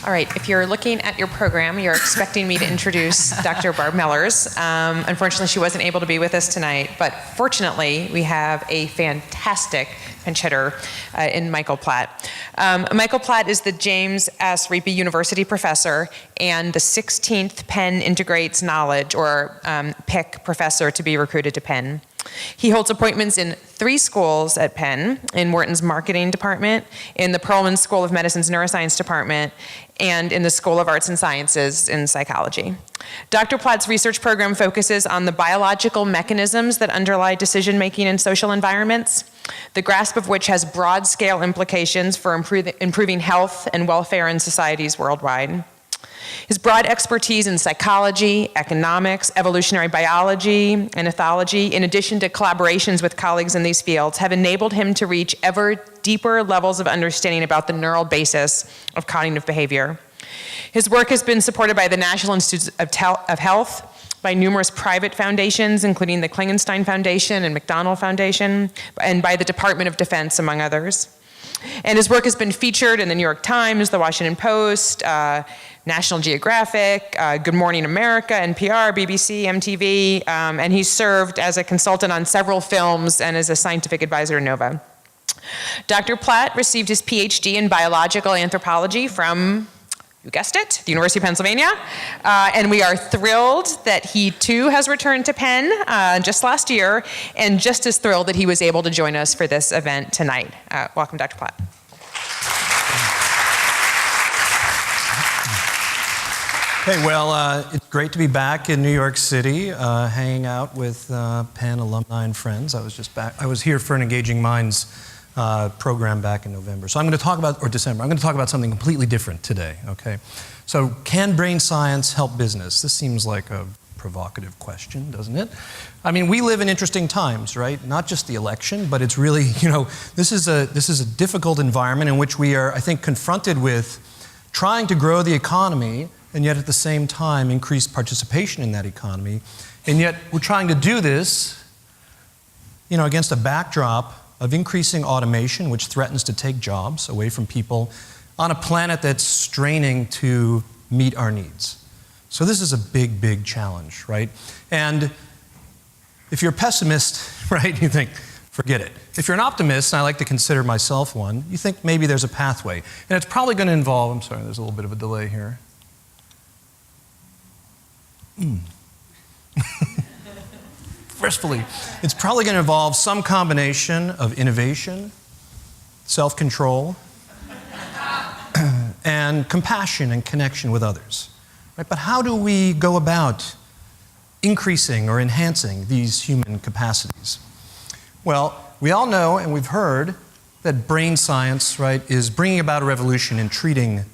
All right, if you're looking at your program, you're expecting me to introduce Dr. Barb Mellers. Unfortunately, she wasn't able to be with us tonight, but fortunately, we have a fantastic pinch hitter in Michael Platt. Michael Platt is the James S. Reapy University professor and the 16th Penn Integrates Knowledge, or PIC professor to be recruited to Penn. He holds appointments in 3 schools at Penn, in Wharton's marketing department, in the Perelman School of Medicine's neuroscience department, and in the School of Arts and Sciences in psychology. Dr. Platt's research program focuses on the biological mechanisms that underlie decision-making in social environments, the grasp of which has broad-scale implications for improving health and welfare in societies worldwide. His broad expertise in psychology, economics, evolutionary biology, and ethology, in addition to collaborations with colleagues in these fields, have enabled him to reach ever deeper levels of understanding about the neural basis of cognitive behavior. His work has been supported by the National Institutes of Health, by numerous private foundations, including the Klingenstein Foundation and McDonnell Foundation, and by the Department of Defense, among others. And his work has been featured in the New York Times, the Washington Post, National Geographic, Good Morning America, NPR, BBC, MTV, and he's served as a consultant on several films and as a scientific advisor to NOVA. Dr. Platt received his PhD in biological anthropology from, you guessed it, the University of Pennsylvania, and we are thrilled that he too has returned to Penn just last year, and just as thrilled that he was able to join us for this event tonight. Welcome, Dr. Platt. Hey, well, it's great to be back in New York City, hanging out with Penn alumni and friends. I was here for an Engaging Minds program back in November. So I'm going to talk about, or December, I'm going to talk about something completely different today, okay? So can brain science help business? This seems like a provocative question, doesn't it? I mean, we live in interesting times, right? Not just the election, but it's really, this is a difficult environment in which we are, I think, confronted with trying to grow the economy and yet at the same time increase participation in that economy. And yet we're trying to do this, against a backdrop of increasing automation, which threatens to take jobs away from people on a planet that's straining to meet our needs. So this is a big, big challenge, right? And if you're a pessimist, right, you think, forget it. If you're an optimist, and I like to consider myself one, you think maybe there's a pathway. And it's probably going to involve, I'm sorry, there's a little bit of a delay here. Firstly, it's probably going to involve some combination of innovation, self-control, and compassion and connection with others. Right? But how do we go about increasing or enhancing these human capacities? Well, we all know and we've heard that brain science, right, is bringing about a revolution in treating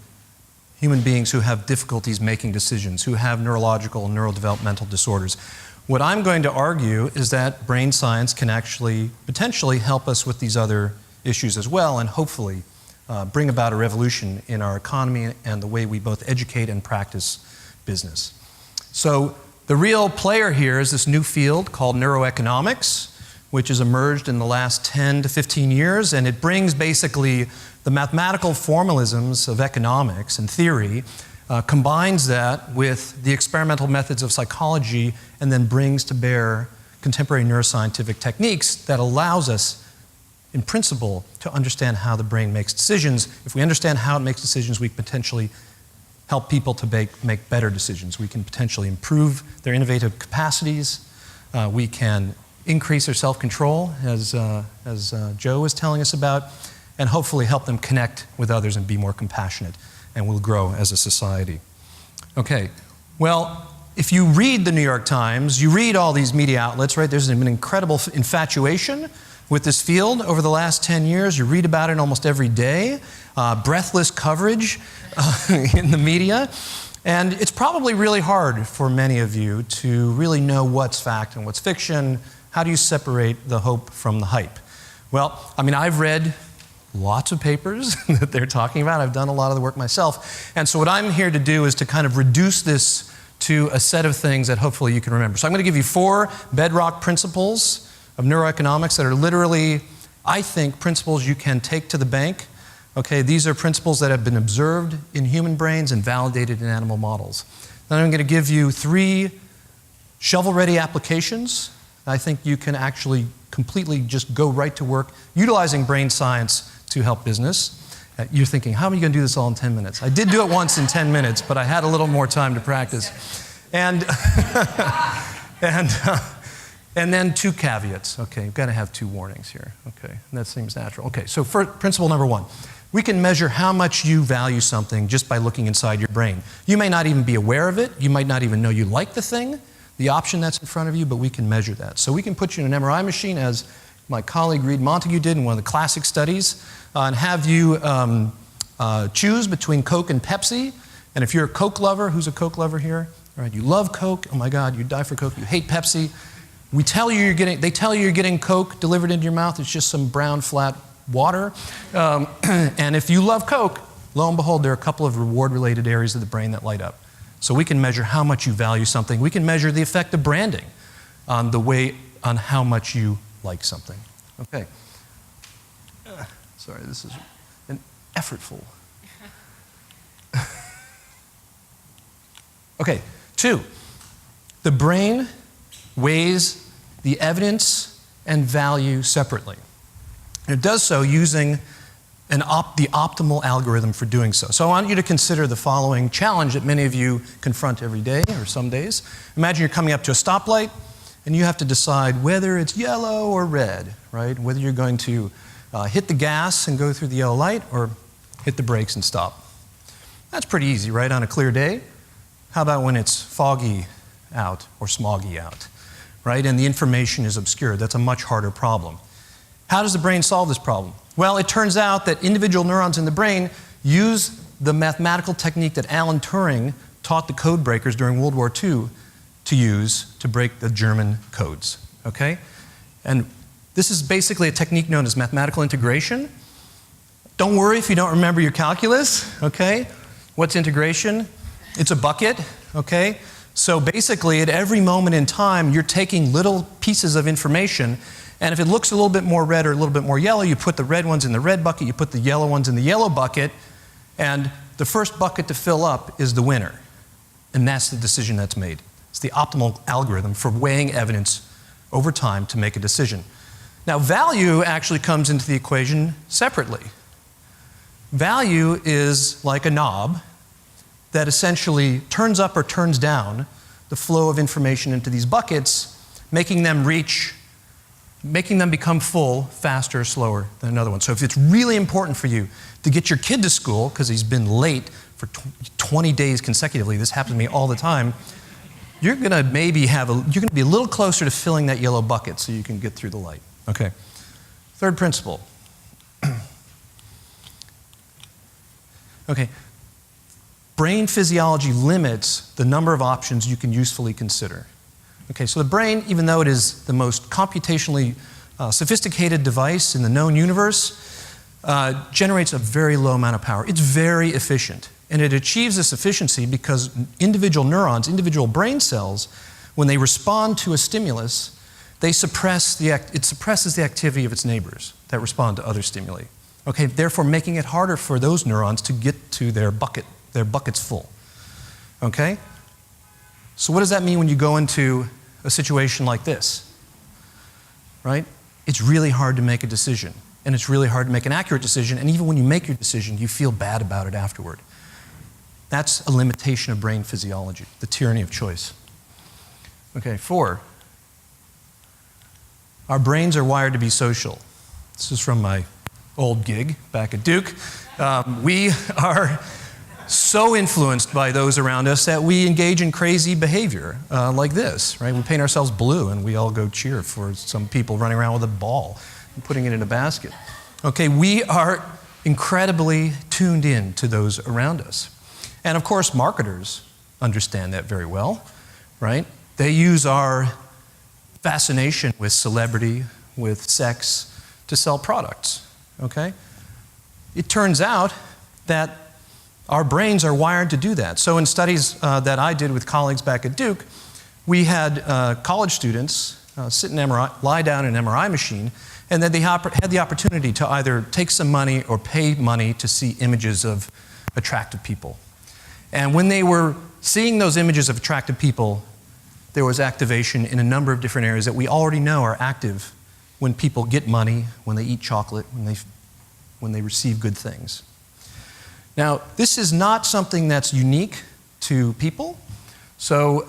human beings who have difficulties making decisions, who have neurological and neurodevelopmental disorders. What I'm going to argue is that brain science can actually potentially help us with these other issues as well, and hopefully bring about a revolution in our economy and the way we both educate and practice business. So the real player here is this new field called neuroeconomics, which has emerged in the last 10 to 15 years, and it brings basically the mathematical formalisms of economics and theory, combines that with the experimental methods of psychology, and then brings to bear contemporary neuroscientific techniques that allows us, in principle, to understand how the brain makes decisions. If we understand how it makes decisions, we can potentially help people to make better decisions. We can potentially improve their innovative capacities. We can increase their self-control, as Joe was telling us about, and hopefully help them connect with others and be more compassionate, and we'll grow as a society. Okay, well, if you read the New York Times, you read all these media outlets, right? There's an incredible infatuation with this field over the last 10 years. You read about it almost every day, breathless coverage in the media. And it's probably really hard for many of you to really know what's fact and what's fiction. How do you separate the hope from the hype? Well, I mean, I've read lots of papers that they're talking about. I've done a lot of the work myself. And so what I'm here to do is to kind of reduce this to a set of things that hopefully you can remember. So I'm going to give you 4 bedrock principles of neuroeconomics that are literally, I think, principles you can take to the bank Okay, these are principles that have been observed in human brains and validated in animal models. Then I'm going to give you 3 shovel-ready applications. I think you can actually completely just go right to work utilizing brain science to help business. You're thinking, how am I going to do this all in 10 minutes? I did do it once in 10 minutes, but I had a little more time to practice. And, and then 2 caveats. Okay, you've got to have 2 warnings here. Okay, that seems natural. Okay, so for principle number 1. We can measure how much you value something just by looking inside your brain. You may not even be aware of it. You might not even know you like the thing, the option that's in front of you, but we can measure that. So we can put you in an MRI machine, as my colleague Reed Montague did in one of the classic studies, and have you choose between Coke and Pepsi. And if you're a Coke lover, who's a Coke lover here? All right, you love Coke. Oh my God, you die for Coke. You hate Pepsi. They tell you you're getting Coke delivered into your mouth. It's just some brown, flat water. And if you love Coke, lo and behold, there are a couple of reward-related areas of the brain that light up. So we can measure how much you value something. We can measure the effect of branding on how much you like something. Okay. Sorry, this is an effortful. Okay, 2. The brain weighs the evidence and value separately. And it does so using the optimal algorithm for doing so. So I want you to consider the following challenge that many of you confront every day or some days. Imagine you're coming up to a stoplight and you have to decide whether it's yellow or red, right? Whether you're going to hit the gas and go through the yellow light or hit the brakes and stop. That's pretty easy, right, on a clear day? How about when it's foggy out or smoggy out, right? And the information is obscured. That's a much harder problem. How does the brain solve this problem? Well, it turns out that individual neurons in the brain use the mathematical technique that Alan Turing taught the code breakers during World War II to use to break the German codes, okay? And this is basically a technique known as mathematical integration. Don't worry if you don't remember your calculus, okay? What's integration? It's a bucket, okay? So basically, at every moment in time, you're taking little pieces of information, and if it looks a little bit more red or a little bit more yellow, you put the red ones in the red bucket, you put the yellow ones in the yellow bucket, and the first bucket to fill up is the winner. And that's the decision that's made. It's the optimal algorithm for weighing evidence over time to make a decision. Now, value actually comes into the equation separately. Value is like a knob that essentially turns up or turns down the flow of information into these buckets, making them become full faster or slower than another one. So if it's really important for you to get your kid to school because he's been late for 20 days consecutively, this happens to me all the time, you're going to be a little closer to filling that yellow bucket so you can get through the light. Okay. 3rd principle. Okay. Brain physiology limits the number of options you can usefully consider. Okay, so the brain, even though it is the most computationally sophisticated device in the known universe, generates a very low amount of power. It's very efficient. And it achieves this efficiency because individual neurons, individual brain cells, when they respond to a stimulus, it suppresses the activity of its neighbors that respond to other stimuli. Okay, therefore making it harder for those neurons to get to their bucket's full. Okay? So what does that mean when you go into a situation like this? Right? It's really hard to make a decision, and it's really hard to make an accurate decision, and even when you make your decision, you feel bad about it afterward. That's a limitation of brain physiology, the tyranny of choice. Okay, 4. Our brains are wired to be social. This is from my old gig back at Duke. We are so influenced by those around us that we engage in crazy behavior like this, right? We paint ourselves blue and we all go cheer for some people running around with a ball and putting it in a basket. Okay, we are incredibly tuned in to those around us. And of course, marketers understand that very well, right? They use our fascination with celebrity, with sex, to sell products, okay? It turns out that our brains are wired to do that. So in studies that I did with colleagues back at Duke, we had college students lie down in an MRI machine, And then they had the opportunity to either take some money or pay money to see images of attractive people. And when they were seeing those images of attractive people, there was activation in a number of different areas that we already know are active when people get money, when they eat chocolate, when they receive good things. Now, this is not something that's unique to people. So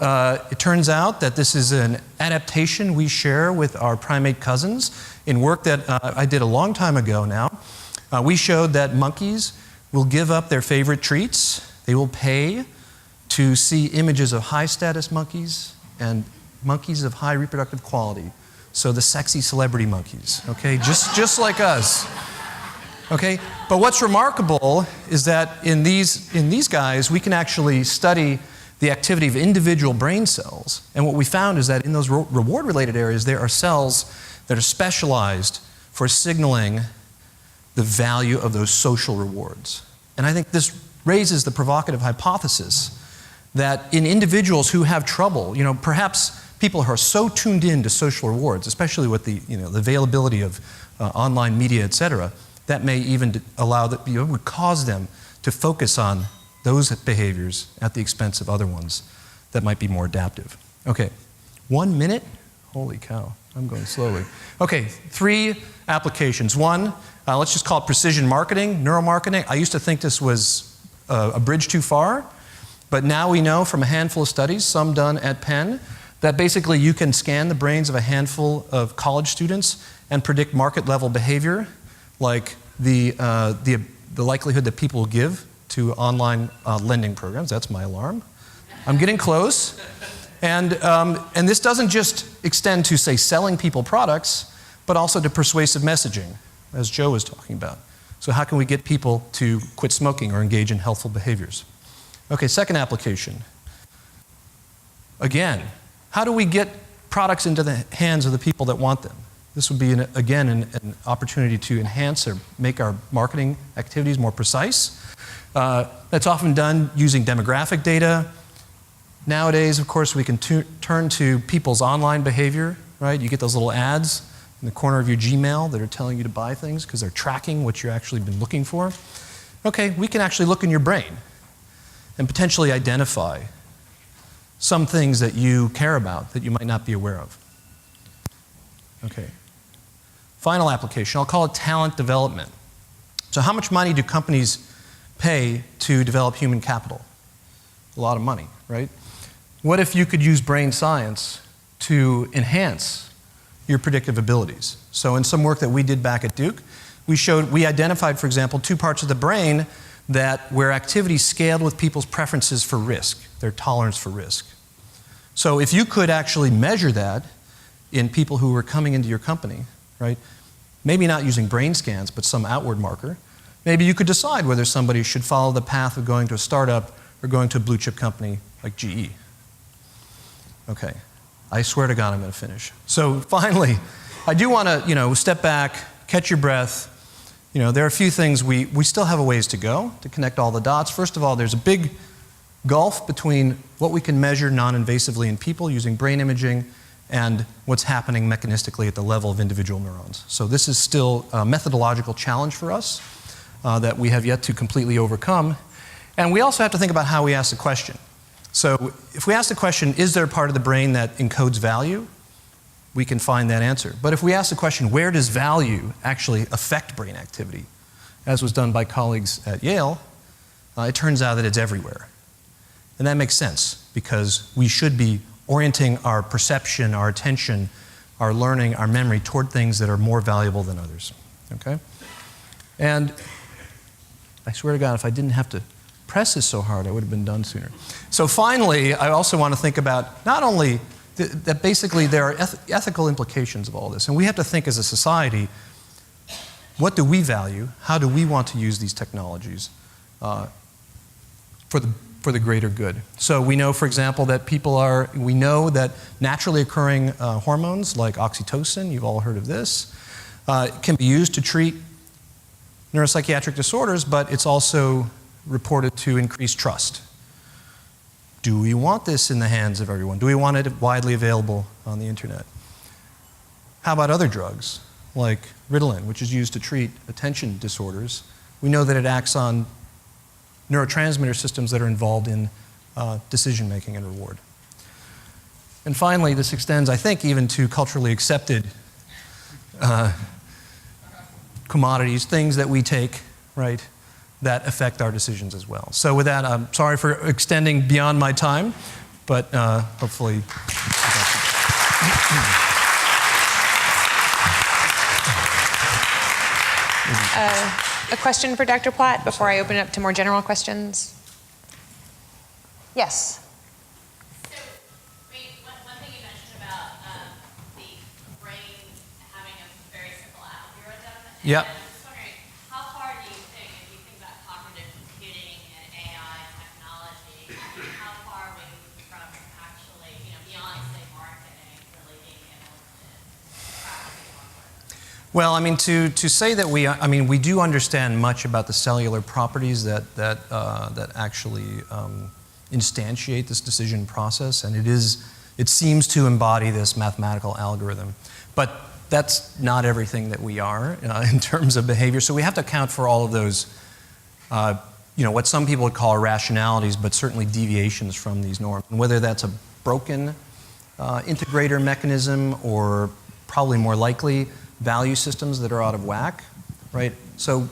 it turns out that this is an adaptation we share with our primate cousins in work that I did a long time ago now. We showed that monkeys will give up their favorite treats. They will pay to see images of high-status monkeys and monkeys of high reproductive quality. So the sexy celebrity monkeys, okay? Just like us. Okay? But what's remarkable is that in these guys, we can actually study the activity of individual brain cells. And what we found is that in those reward-related areas, there are cells that are specialized for signaling the value of those social rewards. And I think this raises the provocative hypothesis that in individuals who have trouble, perhaps people who are so tuned in to social rewards, especially with the availability of online media, et cetera, that may even allow that, would cause them to focus on those behaviors at the expense of other ones that might be more adaptive. Okay, 1 minute? Holy cow, I'm going slowly. Okay, 3 applications. One, let's just call it precision marketing, neuromarketing. I used to think this was a bridge too far, but now we know from a handful of studies, some done at Penn, that basically you can scan the brains of a handful of college students and predict market-level behavior, like the likelihood that people will give to online lending programs. That's my alarm. I'm getting close. And this doesn't just extend to, say, selling people products, but also to persuasive messaging, as Joe was talking about. So how can we get people to quit smoking or engage in healthful behaviors? Okay, second application. Again, how do we get products into the hands of the people that want them? This would be, again, an opportunity to enhance or make our marketing activities more precise. That's often done using demographic data. Nowadays, of course, we can turn to people's online behavior, right? You get those little ads in the corner of your Gmail that are telling you to buy things because they're tracking what you've actually been looking for. Okay, we can actually look in your brain and potentially identify some things that you care about that you might not be aware of. Okay. Final application, I'll call it talent development. So how much money do companies pay to develop human capital? A lot of money, right? What if you could use brain science to enhance your predictive abilities? So in some work that we did back at Duke, we identified, for example, 2 parts of the brain where activity scaled with people's preferences for risk, their tolerance for risk. So if you could actually measure that in people who were coming into your company, right? Maybe not using brain scans, but some outward marker. Maybe you could decide whether somebody should follow the path of going to a startup or going to a blue chip company like GE. Okay, I swear to God I'm going to finish. So finally, I do want to, step back, catch your breath. There are a few things we still have a ways to go to connect all the dots. First of all, there's a big gulf between what we can measure non-invasively in people using brain imaging and what's happening mechanistically at the level of individual neurons. So this is still a methodological challenge for us that we have yet to completely overcome. And we also have to think about how we ask the question. So if we ask the question, is there a part of the brain that encodes value? We can find that answer. But if we ask the question, where does value actually affect brain activity? As was done by colleagues at Yale, it turns out that it's everywhere. And that makes sense because we should be orienting our perception, our attention, our learning, our memory toward things that are more valuable than others, okay? And I swear to God, if I didn't have to press this so hard, I would have been done sooner. So finally, I also want to think about not only that basically there are ethical implications of all this, and we have to think as a society, what do we value? How do we want to use these technologies for the greater good? So we know, for example, that we know that naturally occurring hormones like oxytocin, you've all heard of this, can be used to treat neuropsychiatric disorders, but it's also reported to increase trust. Do we want this in the hands of everyone? Do we want it widely available on the internet? How about other drugs, like Ritalin, which is used to treat attention disorders, we know that it acts on neurotransmitter systems that are involved in decision-making and reward. And finally, this extends, I think, even to culturally accepted commodities, things that we take, right, that affect our decisions as well. So with that, I'm sorry for extending beyond my time, but hopefully. A question for Dr. Platt before I open it up to more general questions? Yes. So, one thing you mentioned about the brain having a very simple algorithm. Yep. And I'm just wondering, how far do you think, if you think about cognitive computing and AI technology, how far are we from actually, beyond, say, marketing, really being able to track people? Well, I mean, to say that we do understand much about the cellular properties that actually instantiate this decision process, and it seems to embody this mathematical algorithm. But that's not everything that we are in terms of behavior. So we have to account for all of those, what some people would call irrationalities, but certainly deviations from these norms. And whether that's a broken integrator mechanism or probably more likely value systems that are out of whack, right? So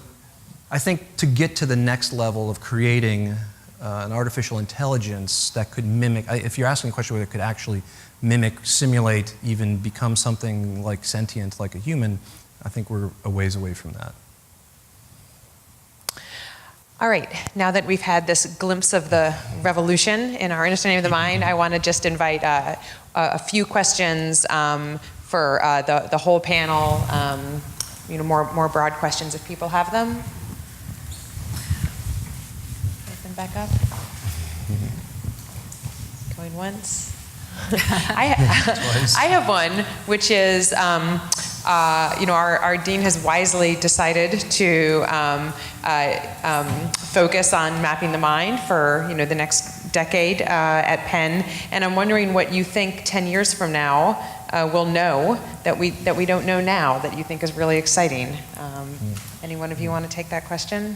I think to get to the next level of creating an artificial intelligence that could mimic, if you're asking a question whether it could actually mimic, simulate, even become something like sentient, like a human, I think we're a ways away from that. All right, now that we've had this glimpse of the revolution in our understanding of the mind, I want to just invite a few questions for the whole panel, more broad questions if people have them. Open back up. Going once. I have one, which is, our dean has wisely decided to focus on mapping the mind for the next decade at Penn, and I'm wondering what you think 10 years from now we'll know that we don't know now that you think is really exciting. Any one of you want to take that question?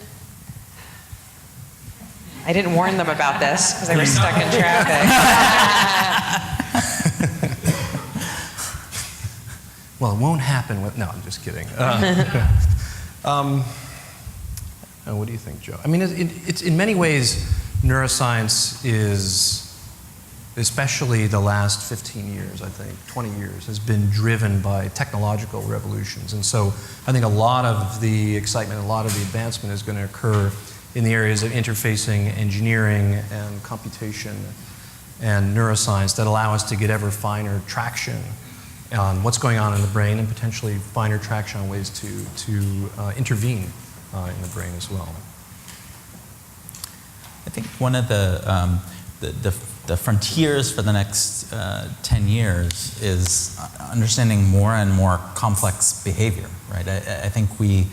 I didn't warn them about this because they were stuck in traffic. Well, it won't happen with, no, I'm just kidding. What do you think, Joe? I mean, it's in many ways, neuroscience is, especially the last 15 years, I think, 20 years, has been driven by technological revolutions. And so I think a lot of the excitement, a lot of the advancement is going to occur in the areas of interfacing engineering and computation and neuroscience that allow us to get ever finer traction on what's going on in the brain and potentially finer traction on ways to intervene in the brain as well. I think one of the frontiers for the next 10 years is understanding more and more complex behavior, right? I think we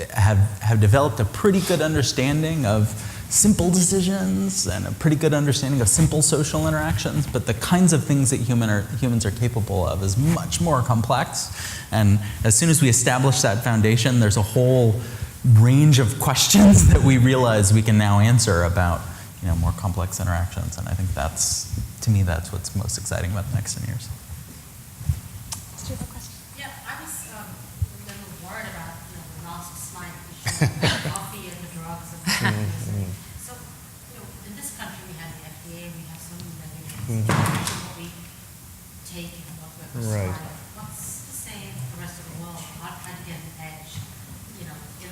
have developed a pretty good understanding of simple decisions and a pretty good understanding of simple social interactions, but the kinds of things that humans are capable of is much more complex. And as soon as we establish that foundation, there's a whole range of questions that we realize we can now answer about more complex interactions. And I think to me, that's what's most exciting about the next 10 years. Do you have a question? Yeah, I was a little worried about the last slide, the coffee and the drugs and so, in this country we have the FDA, we have some regulations, what we take and what we're prescribed. What's to say the rest of the world are trying to get an edge, in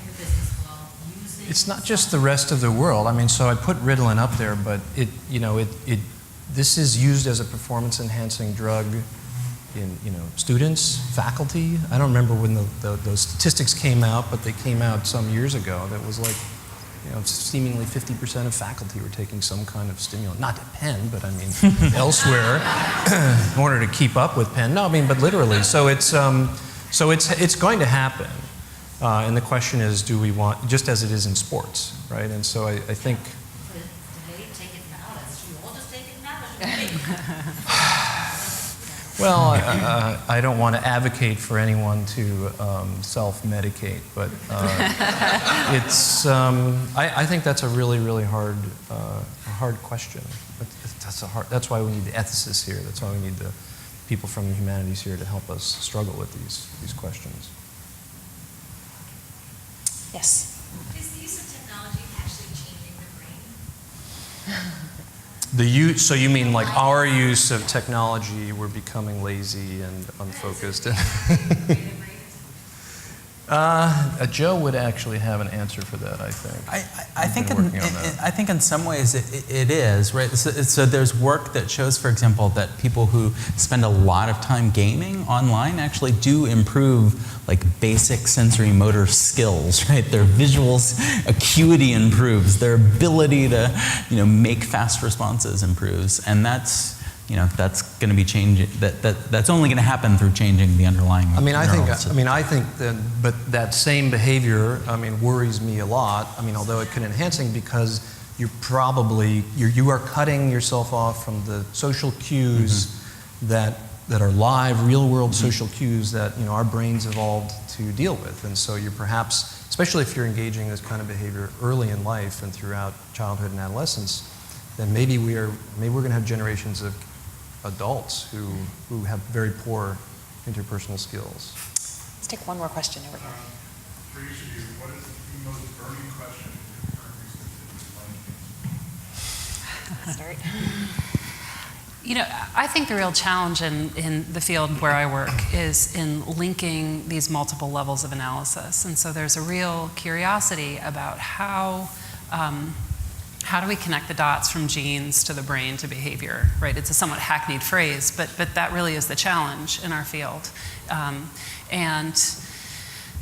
the business world using? It's not just the rest of the world. I mean, so I put Ritalin up there, but this is used as a performance-enhancing drug in students, faculty. I don't remember when those statistics came out, but they came out some years ago. That was like, seemingly 50% of faculty were taking some kind of stimulant. Not at Penn, but I mean elsewhere, in order to keep up with Penn. No, I mean, but literally. So it's going to happen. And the question is, do we want, just as it is in sports, right? And so I think. Do they take it now? Should we all just take it now? Or should we Well, I don't want to advocate for anyone to self-medicate, but it's. I think that's a really, really hard question. That's why we need the ethicists here. That's why we need the people from the humanities here to help us struggle with these questions. Yes. Is the use of technology actually changing the brain? So you mean like our use of technology, we're becoming lazy and unfocused? Joe would actually have an answer for that, I think. I think in some ways it is, right? So there's work that shows, for example, that people who spend a lot of time gaming online actually do improve like basic sensory motor skills, right? Their visual acuity improves, their ability to, make fast responses improves, and that's going to be changing. That's only going to happen through changing the underlying. I think that same behavior, worries me a lot. Although it can enhancing because you are cutting yourself off from the social cues that are live, real-world social cues that our brains evolved to deal with, and so you're perhaps, especially if you're engaging this kind of behavior early in life and throughout childhood and adolescence, then maybe we're going to have generations of adults who have very poor interpersonal skills. Let's take one more question over here. For each of you, what is the most burning question in your current research in Start. I think the real challenge in the field where I work is in linking these multiple levels of analysis. And so there's a real curiosity about how do we connect the dots from genes to the brain to behavior, right? It's a somewhat hackneyed phrase, but that really is the challenge in our field. And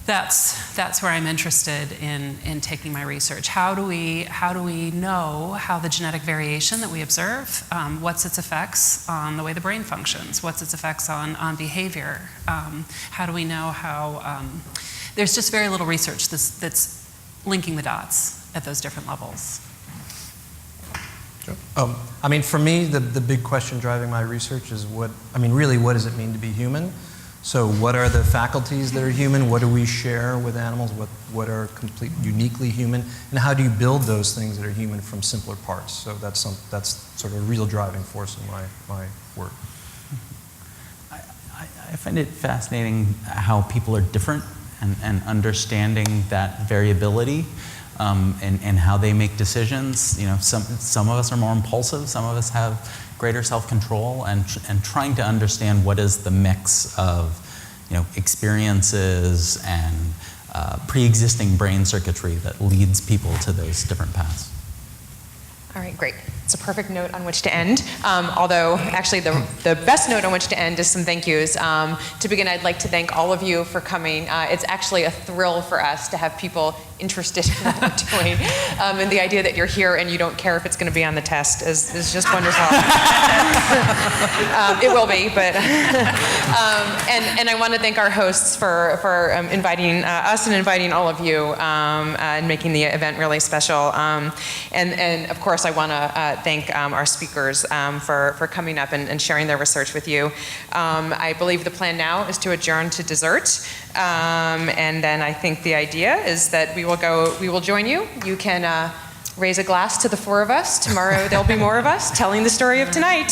that's where I'm interested in taking my research. How do we know how the genetic variation that we observe, what's its effects on the way the brain functions? What's its effects on behavior? How do we know how, there's just very little research that's linking the dots at those different levels. For me, the big question driving my research is what does it mean to be human? So what are the faculties that are human? What do we share with animals? What are uniquely human? And how do you build those things that are human from simpler parts? So that's sort of a real driving force in my work. I find it fascinating how people are different and understanding that variability. And how they make decisions. Some of us are more impulsive, some of us have greater self-control, and trying to understand what is the mix of experiences and pre-existing brain circuitry that leads people to those different paths. All right, great. It's a perfect note on which to end. Although, actually, the best note on which to end is some thank yous. To begin, I'd like to thank all of you for coming. It's actually a thrill for us to have people interested in what we're doing. And the idea that you're here and you don't care if it's going to be on the test is just wonderful. It will be, but... and I want to thank our hosts for inviting us and inviting all of you and making the event really special. And of course, I want to thank our speakers for coming up and sharing their research with you. I believe the plan now is to adjourn to dessert. And then I think the idea is that we will join you. You can raise a glass to the four of us. Tomorrow there'll be more of us telling the story of tonight.